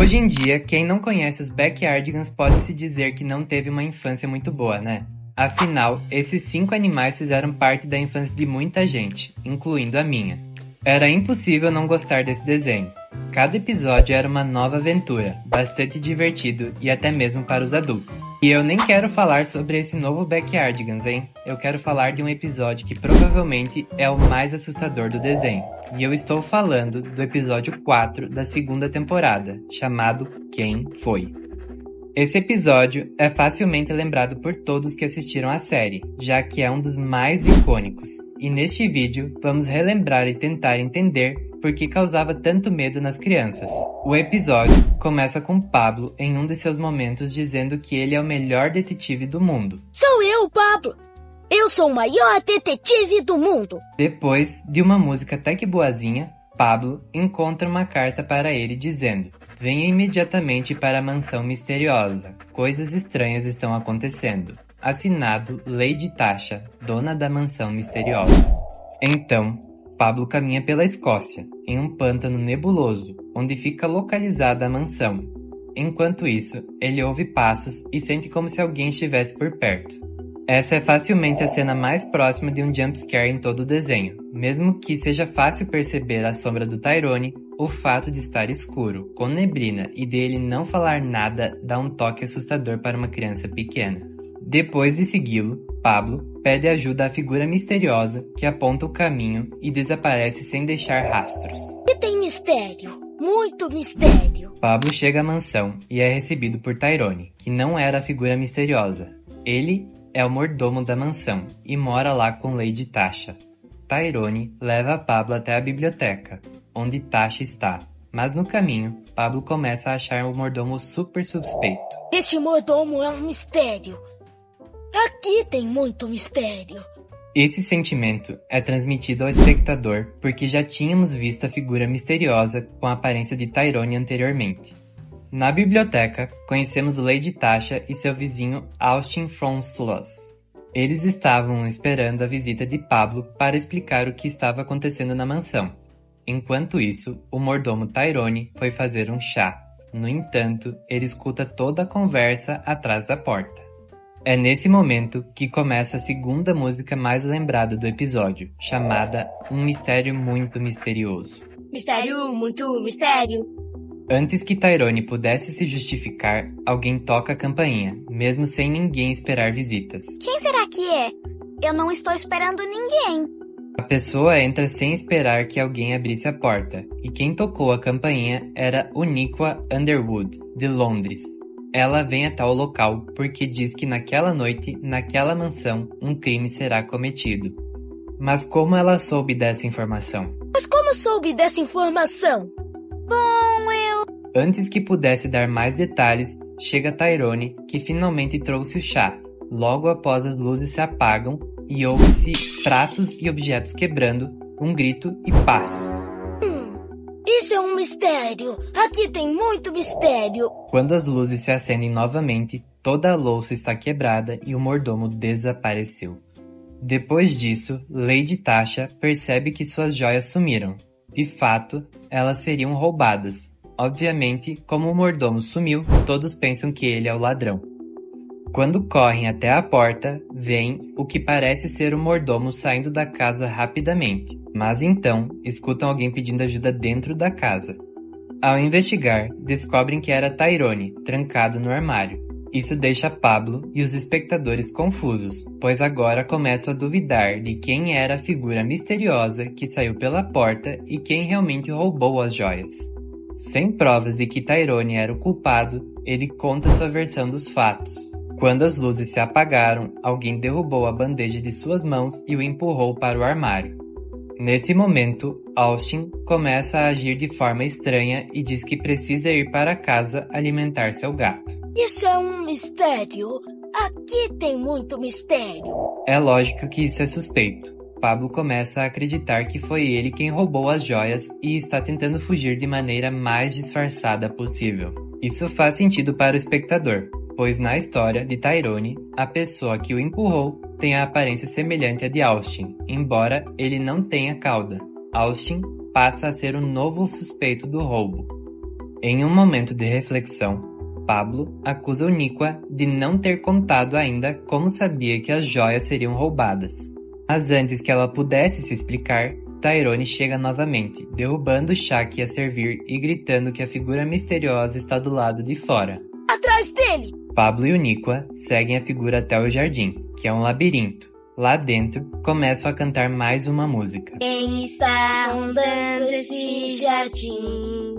Hoje em dia, quem não conhece os Backyardigans pode se dizer que não teve uma infância muito boa, né? Afinal, esses 5 animais fizeram parte da infância de muita gente, incluindo a minha. Era impossível não gostar desse desenho. Cada episódio era uma nova aventura, bastante divertido e até mesmo para os adultos. E eu nem quero falar sobre esse novo Backyardigans, hein? Eu quero falar de um episódio que provavelmente é o mais assustador do desenho. E eu estou falando do episódio 4 da segunda temporada, chamado Quem Foi? Esse episódio é facilmente lembrado por todos que assistiram a série, já que é um dos mais icônicos. E neste vídeo, vamos relembrar e tentar entender por que causava tanto medo nas crianças. O episódio começa com Pablo em um de seus momentos dizendo que ele é o melhor detetive do mundo. Sou eu, Pablo! Eu sou o maior detetive do mundo! Depois de uma música até que boazinha, Pablo encontra uma carta para ele dizendo: venha imediatamente para a mansão misteriosa. Coisas estranhas estão acontecendo. Assinado Lady Tasha, dona da mansão misteriosa. Então, Pablo caminha pela Escócia, em um pântano nebuloso, onde fica localizada a mansão. Enquanto isso, ele ouve passos e sente como se alguém estivesse por perto. Essa é facilmente a cena mais próxima de um jumpscare em todo o desenho. Mesmo que seja fácil perceber a sombra do Tyrone, o fato de estar escuro, com neblina e dele não falar nada dá um toque assustador para uma criança pequena. Depois de segui-lo, Pablo pede ajuda à figura misteriosa que aponta o caminho e desaparece sem deixar rastros. E tem mistério, muito mistério. Pablo chega à mansão e é recebido por Tyrone, que não era a figura misteriosa. Ele é o mordomo da mansão e mora lá com Lady Tasha. Tyrone leva Pablo até a biblioteca, onde Tasha está. Mas no caminho, Pablo começa a achar o mordomo super suspeito. Este mordomo é um mistério. Aqui tem muito mistério. Esse sentimento é transmitido ao espectador porque já tínhamos visto a figura misteriosa com a aparência de Tyrone anteriormente. Na biblioteca, conhecemos Lady Tasha e seu vizinho Austin François. Eles estavam esperando a visita de Pablo para explicar o que estava acontecendo na mansão. Enquanto isso, o mordomo Tyrone foi fazer um chá. No entanto, ele escuta toda a conversa atrás da porta. É nesse momento que começa a segunda música mais lembrada do episódio, chamada Um Mistério Muito Misterioso. Mistério, muito mistério. Antes que Tyrone pudesse se justificar, alguém toca a campainha, mesmo sem ninguém esperar visitas. Quem será que é? Eu não estou esperando ninguém. A pessoa entra sem esperar que alguém abrisse a porta, e quem tocou a campainha era Uniqua Underwood, de Londres. Ela vem até o local porque diz que naquela noite, naquela mansão, um crime será cometido. Mas como ela soube dessa informação? Antes que pudesse dar mais detalhes, chega Tyrone, que finalmente trouxe o chá. Logo após as luzes se apagam e ouve-se pratos e objetos quebrando, um grito e passos. Isso é um mistério. Aqui tem muito mistério. Quando as luzes se acendem novamente, toda a louça está quebrada e o mordomo desapareceu. Depois disso, Lady Tasha percebe que suas joias sumiram. De fato, elas seriam roubadas. Obviamente, como o mordomo sumiu, todos pensam que ele é o ladrão. Quando correm até a porta, veem o que parece ser o mordomo saindo da casa rapidamente. Mas então, escutam alguém pedindo ajuda dentro da casa. Ao investigar, descobrem que era Tyrone, trancado no armário. Isso deixa Pablo e os espectadores confusos, pois agora começam a duvidar de quem era a figura misteriosa que saiu pela porta e quem realmente roubou as joias. Sem provas de que Tyrone era o culpado, ele conta sua versão dos fatos. Quando as luzes se apagaram, alguém derrubou a bandeja de suas mãos e o empurrou para o armário. Nesse momento, Austin começa a agir de forma estranha e diz que precisa ir para casa alimentar seu gato. Isso é um mistério. Aqui tem muito mistério. É lógico que isso é suspeito. Pablo começa a acreditar que foi ele quem roubou as joias e está tentando fugir de maneira mais disfarçada possível. Isso faz sentido para o espectador, pois na história de Tyrone, a pessoa que o empurrou tem a aparência semelhante à de Austin, embora ele não tenha cauda. Austin passa a ser o novo suspeito do roubo. Em um momento de reflexão, Pablo acusa Uniqua de não ter contado ainda como sabia que as joias seriam roubadas. Mas antes que ela pudesse se explicar, Tyrone chega novamente, derrubando o chá que ia servir e gritando que a figura misteriosa está do lado de fora. Atrás dele! Pablo e Uniqua seguem a figura até o jardim, que é um labirinto. Lá dentro, começam a cantar mais uma música. Quem está rondando esse jardim?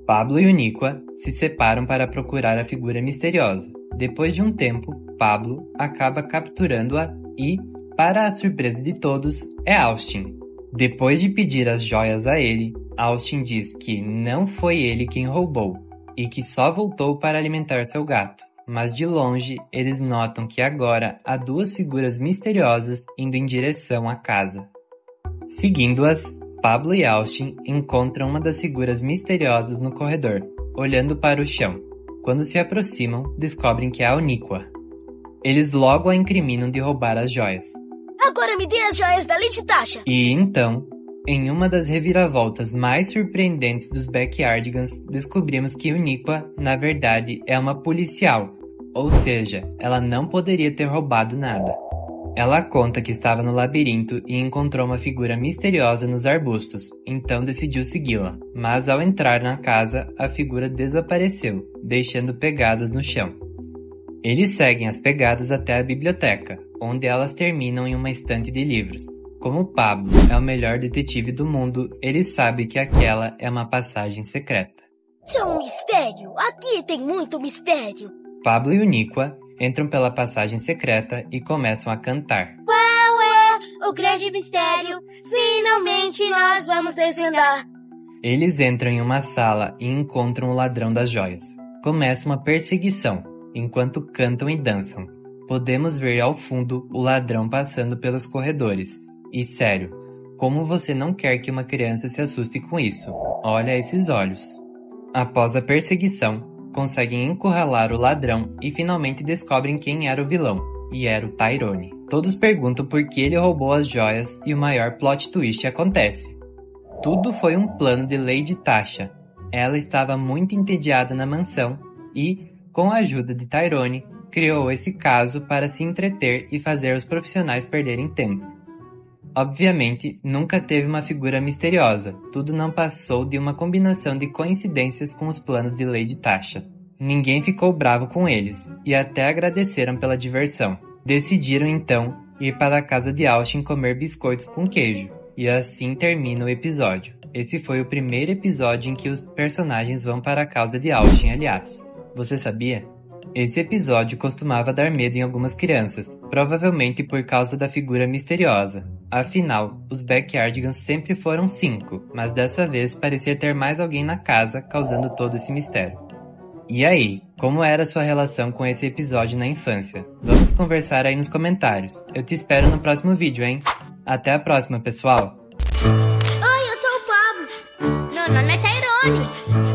Pablo e Uniqua se separam para procurar a figura misteriosa. Depois de um tempo, Pablo acaba capturando-a e, para a surpresa de todos, é Austin. Depois de pedir as joias a ele, Austin diz que não foi ele quem roubou e que só voltou para alimentar seu gato. Mas de longe, eles notam que agora há duas figuras misteriosas indo em direção à casa. Seguindo-as, Pablo e Austin encontram uma das figuras misteriosas no corredor, olhando para o chão. Quando se aproximam, descobrem que é a Uniqua. Eles logo a incriminam de roubar as joias. Agora me dê as joias da Lady Tasha! E então, em uma das reviravoltas mais surpreendentes dos Backyardigans, descobrimos que Uniqua, na verdade, é uma policial. Ou seja, ela não poderia ter roubado nada. Ela conta que estava no labirinto e encontrou uma figura misteriosa nos arbustos, então decidiu segui-la. Mas ao entrar na casa, a figura desapareceu, deixando pegadas no chão. Eles seguem as pegadas até a biblioteca, onde elas terminam em uma estante de livros. Como Pablo é o melhor detetive do mundo, ele sabe que aquela é uma passagem secreta. Isso é um mistério! Aqui tem muito mistério! Pablo e Uniqua entram pela passagem secreta e começam a cantar. Qual é o grande mistério? Finalmente nós vamos desvendar! Eles entram em uma sala e encontram o ladrão das joias. Começa uma perseguição, enquanto cantam e dançam. Podemos ver ao fundo o ladrão passando pelos corredores. E sério, como você não quer que uma criança se assuste com isso? Olha esses olhos. Após a perseguição, conseguem encurralar o ladrão e finalmente descobrem quem era o vilão, e era o Tyrone. Todos perguntam por que ele roubou as joias e o maior plot twist acontece. Tudo foi um plano de Lady Tasha. Ela estava muito entediada na mansão e, com a ajuda de Tyrone, criou esse caso para se entreter e fazer os profissionais perderem tempo. Obviamente, nunca teve uma figura misteriosa, tudo não passou de uma combinação de coincidências com os planos de Lady Tasha. Ninguém ficou bravo com eles, e até agradeceram pela diversão. Decidiram então ir para a casa de Austin comer biscoitos com queijo, e assim termina o episódio. Esse foi o primeiro episódio em que os personagens vão para a casa de Austin, aliás. Você sabia? Esse episódio costumava dar medo em algumas crianças, provavelmente por causa da figura misteriosa. Afinal, os Backyardigans sempre foram 5, mas dessa vez parecia ter mais alguém na casa causando todo esse mistério. E aí, como era sua relação com esse episódio na infância? Vamos conversar aí nos comentários. Eu te espero no próximo vídeo, hein? Até a próxima, pessoal! Oi, eu sou o Pablo! Meu nome é Tyrone.